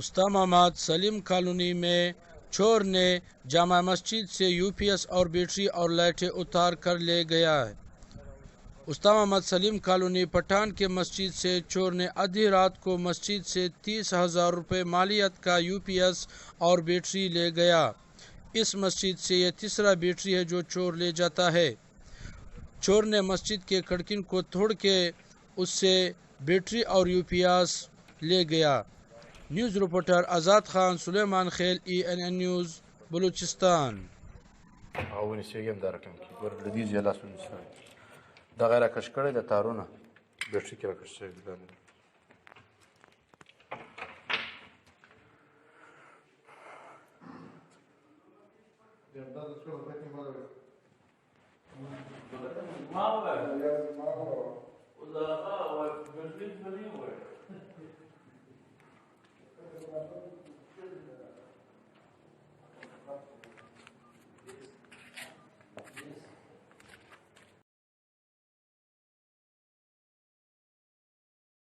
उस्ताद Mohammad Salim colony में चोर ने जामा मस्जिद से यूपीएस और बैटरी और लाइटें उतार कर ले गया है। उस्ताद मोहम्मद सलीम कॉलोनी पठान के मस्जिद से चोर ने आधी रात को मस्जिद से 30,000 रुपये मालियत का यूपीएस और बैटरी ले गया। इस मस्जिद से यह तीसरा बैटरी है जो चोर ले जाता है। चोर ने मस्जिद के खिड़की को तोड़ के उससे बैटरी और यूपीएस ले गया। न्यूज़ रिपोर्टर आज़ाद खान सुलेमान खेल ENN न्यूज़ बलूचिस्तान। دا غیر کش کړی د تارونه بیټري کې راکش شوی دی